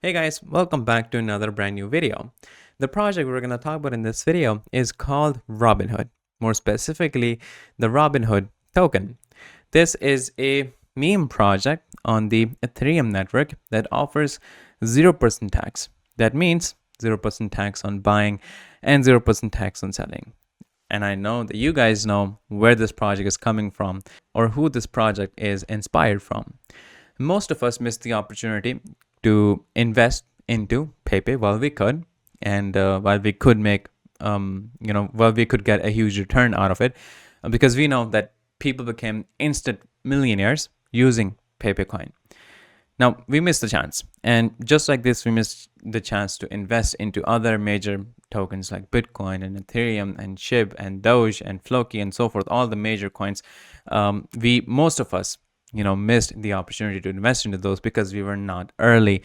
Hey guys, welcome back to another brand new video. The project we're going to talk about in this video is called Robinhood. More specifically, the Robinhood token. This is a meme project on the Ethereum network that offers 0% tax. That means 0% tax on buying and 0% tax on selling. And I know that you guys know where this project is coming from or who this project is inspired from. Most of us missed the opportunity to invest into Pepe while we could, and while we could make, while we could get a huge return out of it, because we know that people became instant millionaires using Pepe coin. Now, we missed the chance. And just like this, we missed the chance to invest into other major tokens like Bitcoin and Ethereum and SHIB and Doge and Floki and so forth, all the major coins. Most of us, missed the opportunity to invest into those because we were not early.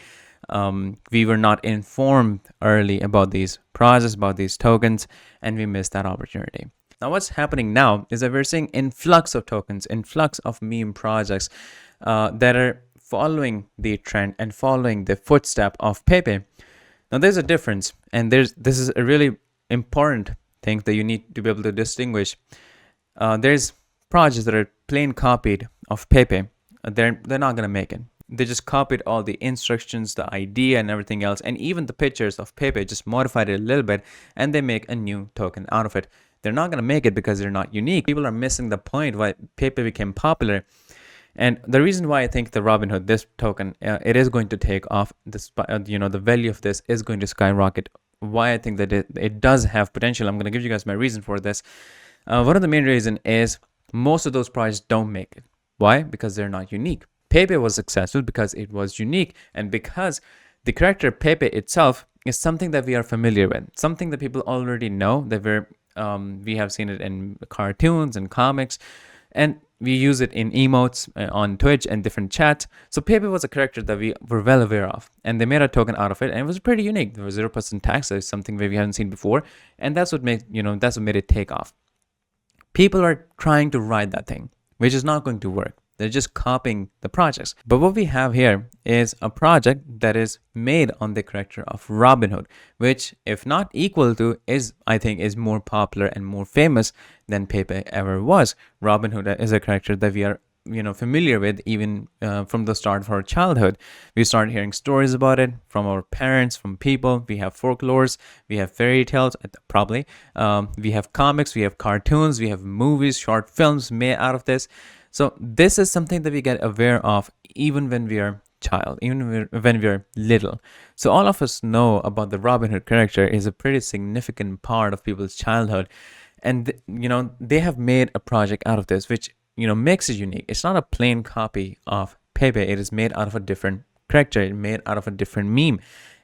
We were not informed early about these projects, about these tokens, and we missed that opportunity. Now, what's happening now is that we're seeing influx of tokens, influx of meme projects that are following the trend and following the footstep of Pepe. Now, there's a difference, and this is a really important thing that you need to be able to distinguish. There's projects that are plain copied of Pepe. They're not gonna make it. They just copied all the instructions, the idea, and everything else, and even the pictures of Pepe, just modified it a little bit, and they make a new token out of it. They're not gonna make it because they're not unique. People are missing the point why Pepe became popular. And the reason why I think the Robinhood, this token, it is going to take off. The value of this is going to skyrocket. Why I think that it does have potential. I'm going to give you guys my reason for this. One of the main reason is most of those projects don't make it. Why? Because they're not unique. Pepe was successful because it was unique, and because the character Pepe itself is something that we are familiar with, something that people already know, that we have seen it in cartoons and comics, and we use it in emotes on Twitch and different chats. So Pepe was a character that we were well aware of, and they made a token out of it, and it was pretty unique. There was 0% tax, so it's something that we haven't seen before, and that's what made it take off. People are trying to ride that thing, which is not going to work. They're just copying the projects. But what we have here is a project that is made on the character of Robinhood, which, if not equal to, I think is more popular and more famous than Pepe ever was. Robinhood is a character that we are familiar with even from the start of our childhood. We start hearing stories about it from our parents, from people. We have folklores, we have fairy tales, probably. We have comics, we have cartoons, we have movies, short films made out of this. So this is something that we get aware of even when we are child, even when we are little. So all of us know about the Robinhood character is a pretty significant part of people's childhood. And they have made a project out of this, which makes it unique. It's not a plain copy of Pepe. It is made out of a different character. It's made out of a different meme.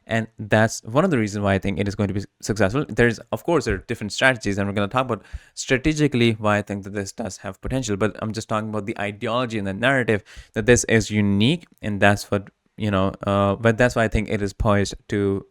And that's one of the reasons why I think it is going to be successful. There are different strategies, and we're going to talk about strategically why I think that this does have potential. But I'm just talking about the ideology and the narrative that this is unique, and that's what but that's why I think it is poised to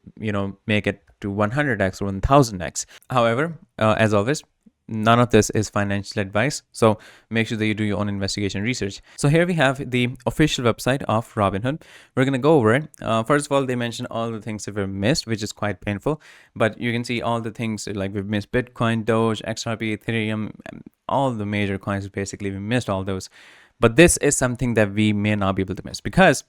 make it to 100x or 1000x. However, as always, none of this is financial advice, so make sure that you do your own investigation research. So here we have the official website of Robinhood. We're going to go over it. First of all, they mention all the things that we've missed, which is quite painful, but you can see all the things like we've missed Bitcoin, Doge, XRP, Ethereum, all the major coins. Basically, we missed all those, but this is something that we may not be able to miss because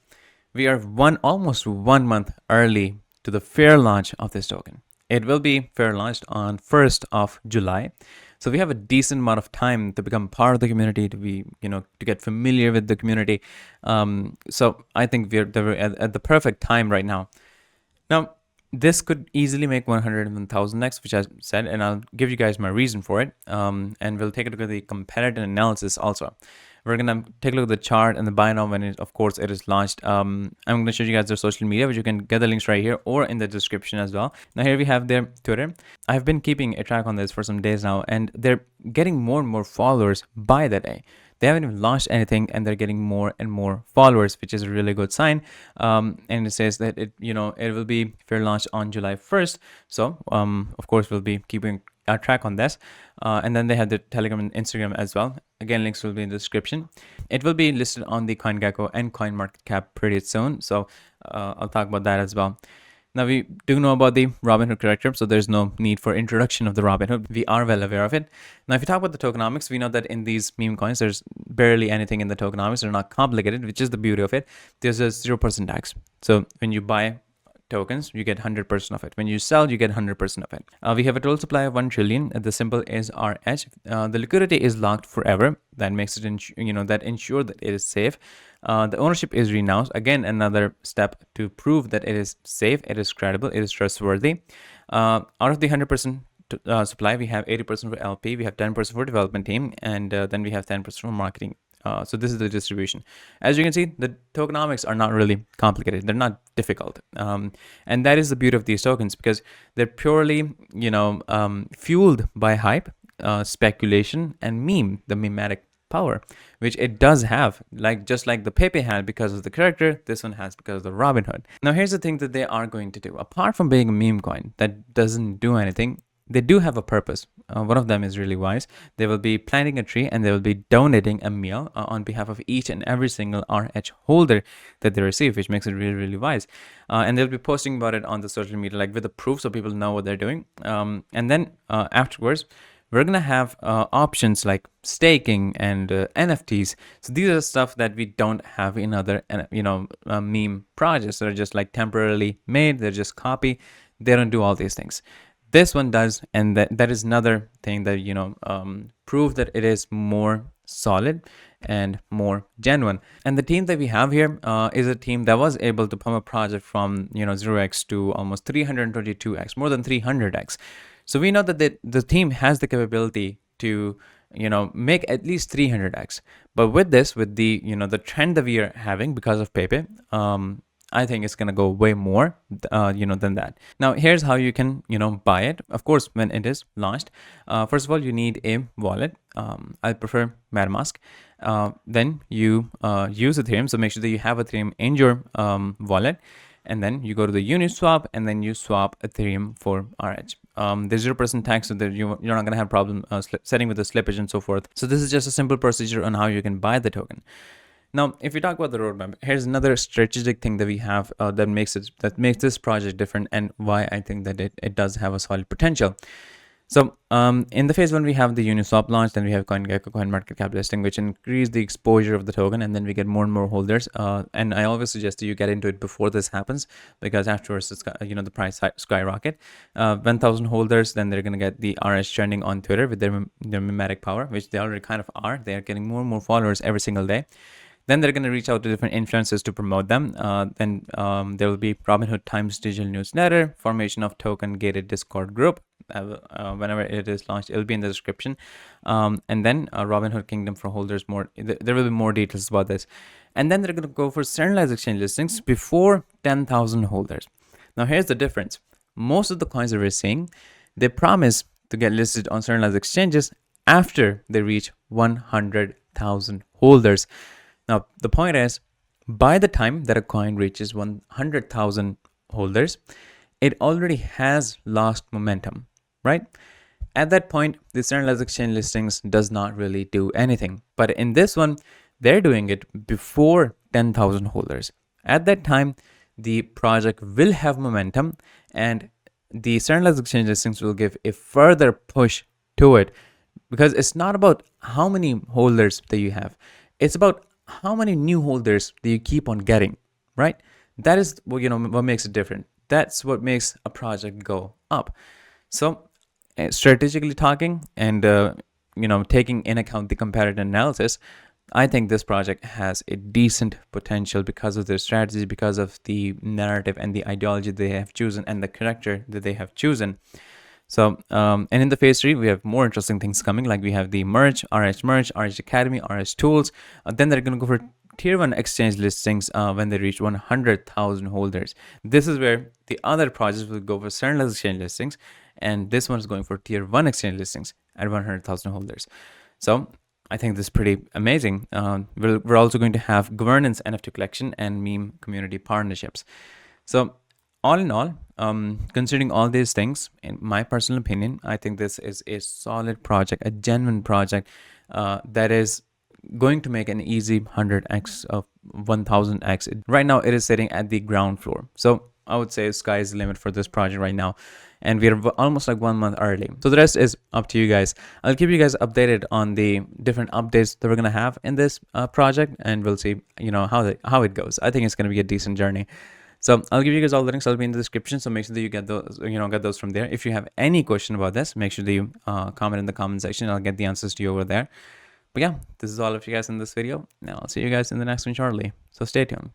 we are almost 1 month early to the fair launch of this token. It will be fair launched on 1st of July. So we have a decent amount of time to become part of the community, to be, to get familiar with the community. So I think we're at the perfect time right now. Now, this could easily make 100,000x, which I said, and I'll give you guys my reason for it. And we'll take a look at the competitive analysis also. We're going to take a look at the chart and the buy now when of course it is launched. I'm going to show you guys their social media, which you can get the links right here or in the description as well. Now here we have their Twitter. I've been keeping a track on this for some days now, and they're getting more and more followers by the day. They haven't even launched anything, and they're getting more and more followers, which is a really good sign. And it says that it will be fair launch on July 1st. So of course we'll be keeping a track on this. And then they have the Telegram and Instagram as well. Again, links will be in the description. It will be listed on the CoinGecko and CoinMarketCap pretty soon. So I'll talk about that as well. Now, we do know about the Robinhood character, so there's no need for introduction of the Robinhood. We are well aware of it. Now, if you talk about the tokenomics, we know that in these meme coins, there's barely anything in the tokenomics. They're not complicated, which is the beauty of it. There's a 0% tax. So when you buy tokens, you get 100% of it. When you sell, you get 100% of it. We have a total supply of 1 trillion. The symbol is RH. The liquidity is locked forever. That makes it, that ensure that it is safe. The ownership is renounced. Again, another step to prove that it is safe, it is credible, it is trustworthy. Out of the 100% supply, we have 80% for LP, we have 10% for development team, and then we have 10% for marketing. So this is the distribution. As you can see, the tokenomics are not really complicated. They're not difficult. And that is the beauty of these tokens, because they're purely, fueled by hype, speculation, and meme, the memetic power, which it does have, just like the Pepe had because of the character, this one has because of the Robinhood. Now, here's the thing that they are going to do. Apart from being a meme coin that doesn't do anything, they do have a purpose. One of them is really wise. They will be planting a tree and they will be donating a meal on behalf of each and every single RH holder that they receive, which makes it really, really wise. And they'll be posting about it on the social media, like with the proof, so people know what they're doing. And then afterwards, we're going to have options like staking and NFTs. So these are stuff that we don't have in other, meme projects. They're just like temporarily made. They're just copy. They don't do all these things. This one does, and that is another thing that prove that it is more solid and more genuine. And the team that we have here is a team that was able to pump a project from 0x to almost 322x, more than 300x. So we know that the team has the capability to make at least 300x. But with this, with the the trend that we are having because of Pepe, I think it's gonna go way more, than that. Now, here's how you can, buy it. Of course, when it is launched, first of all, you need a wallet. I prefer MetaMask. Then you use Ethereum, so make sure that you have Ethereum in your wallet, and then you go to the Uniswap, and then you swap Ethereum for RH. There's 0% tax, so that you're not gonna have problem setting with the slippage and so forth. So this is just a simple procedure on how you can buy the token. Now, if we talk about the roadmap, here's another strategic thing that we have that makes this project different, and why I think that it does have a solid potential. So in the phase one, we have the Uniswap launch, then we have CoinGecko CoinMarketCap listing, which increase the exposure of the token, and then we get more and more holders. And I always suggest that you get into it before this happens, because afterwards, it's, the price skyrocket. 1,000 holders, then they're gonna get the RH trending on Twitter with their mimetic power, which they already kind of are. They are getting more and more followers every single day. Then they're going to reach out to different influencers to promote them. Then there will be Robinhood Times digital newsletter, formation of token gated Discord group. Whenever it is launched, it'll be in the description. And then Robinhood Kingdom for holders. There will be more details about this. And then they're going to go for centralized exchange listings before 10,000 holders. Now, here's the difference. Most of the coins that we're seeing, they promise to get listed on centralized exchanges after they reach 100,000 holders. Now, the point is, by the time that a coin reaches 100,000 holders, it already has lost momentum, right? At that point, the centralized exchange listings does not really do anything. But in this one, they're doing it before 10,000 holders. At that time, the project will have momentum, and the centralized exchange listings will give a further push to it, because it's not about how many holders that you have. It's about how many new holders do you keep on getting, right? That is what what makes it different. That's what makes a project go up. So strategically talking, and taking in account the comparative analysis, I think this project has a decent potential because of their strategy, because of the narrative and the ideology they have chosen, and the character that they have chosen. So, and in the phase 3, we have more interesting things coming, like we have the merge, RH Academy, RH Tools. Then they're going to go for tier 1 exchange listings when they reach 100,000 holders. This is where the other projects will go for centralized exchange listings, and this one is going for tier 1 exchange listings at 100,000 holders. So, I think this is pretty amazing. We're also going to have governance, NFT collection, and meme community partnerships. So, all in all, considering all these things, in my personal opinion, I think this is a solid project, a genuine project that is going to make an easy 100x of 1000x. Right now it is sitting at the ground floor, so I would say sky is the limit for this project right now, and we're almost like 1 month early. So the rest is up to you guys. I'll keep you guys updated on the different updates that we're gonna have in this project, and we'll see, you know, how it goes. I think it's gonna be a decent journey. So I'll give you guys all the links. I'll be in the description. So make sure that you get those, get those from there. If you have any question about this, make sure that you comment in the comment section. I'll get the answers to you over there. But yeah, this is all of you guys in this video. Now I'll see you guys in the next one shortly. So stay tuned.